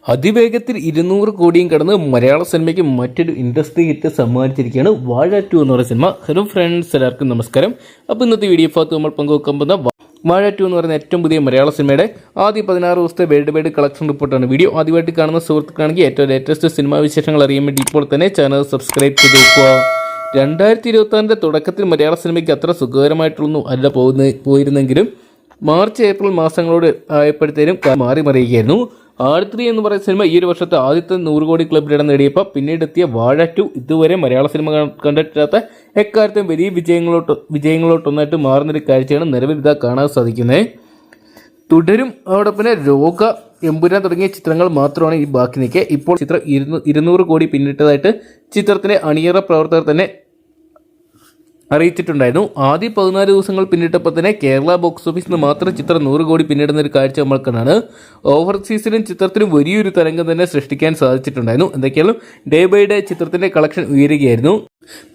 അതിവേഗത്തിൽ 200 കോടിയും കടന്ന് മലയാള സിനിമയ്ക്ക് മറ്റൊരു ഇൻഡസ്ട്രി ഹിറ്റ് സമ്മാനിച്ചിരിക്കുകയാണ് വാഴ 2 എന്ന് പറയുന്ന സിനിമ. ഹലോ ഫ്രണ്ട്സ്, എല്ലാവർക്കും നമസ്കാരം. അപ്പോൾ ഇന്നത്തെ വീഡിയോ ഭാഗത്ത് നമ്മൾ പങ്കുവെക്കാൻ പോകുന്ന വാഴ 2 എന്ന് പറയുന്ന ഏറ്റവും പുതിയ മലയാള സിനിമയുടെ ആദ്യ 16 ദിവസത്തെ വേൾഡ് വൈഡ് കളക്ഷൻ റിപ്പോർട്ടാണ്. വീഡിയോ ആദ്യമായിട്ട് കാണുന്ന സുഹൃത്തുക്കാണെങ്കിൽ ഏറ്റവും ലേറ്റസ്റ്റ് സിനിമാ വിശേഷങ്ങൾ അറിയാൻ വേണ്ടി ഇപ്പോൾ തന്നെ ചാനൽ സബ്സ്ക്രൈബ് ചെയ്ത് നോക്കുക. 2026 തുടക്കത്തിൽ മലയാള സിനിമയ്ക്ക് അത്ര സുഖകരമായിട്ടൊന്നും അല്ല പോയിരുന്നെങ്കിലും മാർച്ച് ഏപ്രിൽ മാസങ്ങളോട് ആയപ്പോഴത്തേനും മാറി മറിയുകയായിരുന്നു. R3 എന്ന് പറയുന്ന സിനിമ ഈ ഒരു വർഷത്തെ ആദ്യത്തെ 100 കോടി ക്ലബിൽ ഇടം നേടിയപ്പോൾ പിന്നീടെത്തിയ വാഴ 2 ഇതുവരെ മലയാള സിനിമ കണ്ടിട്ടില്ലാത്ത എക്കാലത്തും വലിയ വിജയങ്ങളോട്ടൊന്നായിട്ട് മാറുന്നൊരു കാഴ്ചയാണ് നിലവിൽ ഇതാ കാണാൻ സാധിക്കുന്നത്. തുടരും അതോടൊപ്പം രോഗ, എമ്പുരാൻ തുടങ്ങിയ ചിത്രങ്ങൾ മാത്രമാണ് ഈ ബാക്കി നിൽക്കുക. ഇപ്പോൾ ചിത്രം 200 കോടി പിന്നിട്ടതായിട്ട് ചിത്രത്തിൻ്റെ അണിയറ പ്രവർത്തകർ തന്നെ അറിയിച്ചിട്ടുണ്ടായിരുന്നു. ആദ്യ 14 ദിവസങ്ങൾ പിന്നിട്ടപ്പോൾ തന്നെ കേരള ബോക്സ് ഓഫീസിൽ നിന്ന് മാത്രം ചിത്രം 100 കോടി പിന്നിടുന്ന ഒരു കാഴ്ച നമ്മൾ കണ്ടാണ്. ഓവർസീസിലും ചിത്രത്തിനും വലിയൊരു തരംഗം തന്നെ സൃഷ്ടിക്കാൻ സാധിച്ചിട്ടുണ്ടായിരുന്നു. എന്തൊക്കെയാണ് ഡേ ബൈ ഡേ ചിത്രത്തിന്റെ കളക്ഷൻ ഉയരുകയായിരുന്നു.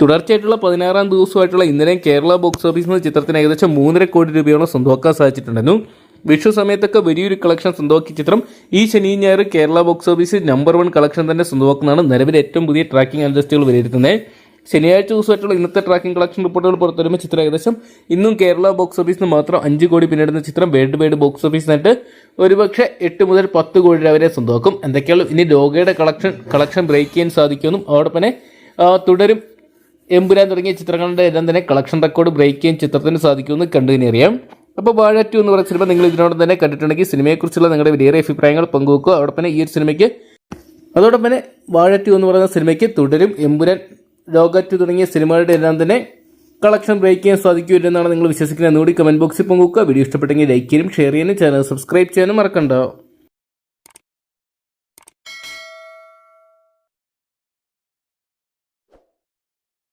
തുടർച്ചയായിട്ടുള്ള 16ാം ദിവസമായിട്ടുള്ള ഇന്നലെയും കേരള ബോക്സ് ഓഫീസിൽ നിന്ന് ചിത്രത്തിന് ഏകദേശം 3.5 കോടി രൂപയോളം സ്വന്തമാക്കാൻ സാധിച്ചിട്ടുണ്ടായിരുന്നു. വിഷു സമയത്തൊക്കെ വലിയൊരു കളക്ഷൻ സ്വന്തമാക്കിയ ചിത്രം ഈ ശനി ഞായർ കേരള ബോക്സ് ഓഫീസിൽ നമ്പർ 1 കളക്ഷൻ തന്നെ സ്വന്തമാക്കുന്നതാണ് നിലവിലെ ഏറ്റവും പുതിയ ട്രാക്കിംഗ് അനലിസ്റ്റുകൾ വിലയിരുത്തുന്നത്. ശനിയാഴ്ച ദിവസമായിട്ടുള്ള ഇന്നത്തെ ട്രാക്കിംഗ് കളക്ഷൻ റിപ്പോർട്ടുകൾ പുറത്തുവരുമ്പോൾ ചിത്രം ഏകദേശം ഇന്നും കേരള ബോക്സ് ഓഫീസിന് മാത്രം 5 കോടി പിന്നിടുന്ന ചിത്രം വേൾഡ് വൈഡ് ബോക്സ് ഓഫീസിനായിട്ട് ഒരുപക്ഷെ 8 മുതൽ 10 കോടി വരെ സ്വന്തമാക്കും. എന്തൊക്കെയാണ് ഇനി ലോകയുടെ കളക്ഷൻ ബ്രേക്ക് ചെയ്യാൻ സാധിക്കുമെന്നും അതോടൊപ്പം തന്നെ തുടരും, എമ്പുരാൻ തുടങ്ങിയ ചിത്രങ്ങളുടെ എല്ലാം തന്നെ കളക്ഷൻ റെക്കോർഡ് ബ്രേക്ക് ചെയ്യാൻ ചിത്രത്തിന് സാധിക്കുമെന്ന് കണ്ടുതന്നെ അറിയാം. അപ്പോൾ വാഴ 2 എന്ന് പറയുന്ന സിനിമ നിങ്ങൾ ഇതിനോട് തന്നെ കണ്ടിട്ടുണ്ടെങ്കിൽ സിനിമയെക്കുറിച്ചുള്ള നിങ്ങളുടെ വലിയ അഭിപ്രായങ്ങൾ പങ്കുവെക്കുക. അതോടൊപ്പം ഈ ഒരു സിനിമയ്ക്ക് വാഴ 2 എന്ന് പറയുന്ന സിനിമയ്ക്ക് തുടരും, എമ്പുരാൻ, രോഗ 2 തുടങ്ങിയ സിനിമകളുടെ എല്ലാം തന്നെ കളക്ഷൻ ബ്രേക്ക് ചെയ്യാൻ സാധിക്കുമെന്നാണ് നിങ്ങൾ വിശ്വസിക്കുന്നത് എന്നുകൂടി കമന്റ് ബോക്സിൽ പങ്കുവെക്കുക. വീഡിയോ ഇഷ്ടപ്പെട്ടെങ്കിൽ ലൈക്ക് ചെയ്യാനും ഷെയർ ചെയ്യാനും ചാനൽ സബ്സ്ക്രൈബ് ചെയ്യാനും മറക്കണ്ട.